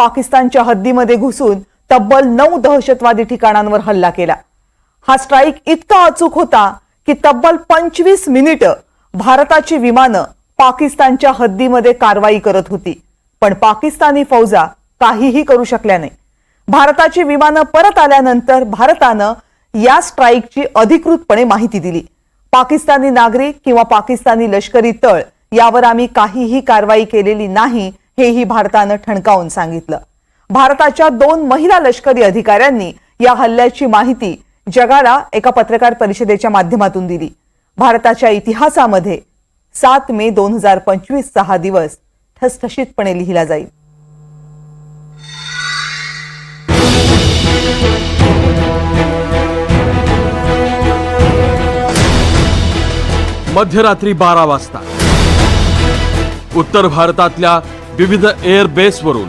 पाकिस्तानच्या हद्दीमध्ये घुसून तब्बल 9 दहशतवादी ठिकाणांवर हल्ला केला। हा स्ट्राईक इतका अचूक होता की तब्बल 25 मिनिटं भारताची विमानं पाकिस्तानच्या हद्दीमध्ये कारवाई करत होती, पण पाकिस्तानी फौजा काहीही करू शकल्या नाही। भारताची विमानं परत आल्यानंतर भारतानं या स्ट्राईकची अधिकृतपणे माहिती दिली। पाकिस्तानी नागरिक किंवा पाकिस्तानी लष्करी तळ यावर आम्ही काहीही कारवाई केलेली नाही, हेही भारतानं ठणकावून सांगितलं। भारताच्या 2 महिला लष्करी अधिकाऱ्यांनी या हल्ल्याची माहिती जगाला एका पत्रकार परिषदेच्या माध्यमातून दिली। भारताच्या इतिहासामध्ये 7 मे 2025 हा दिवस ठसठशीतपणे लिहिला जाईल। मध्यरात्री 12 वाजता उत्तर भारतातल्या विविध एअर बेसवरून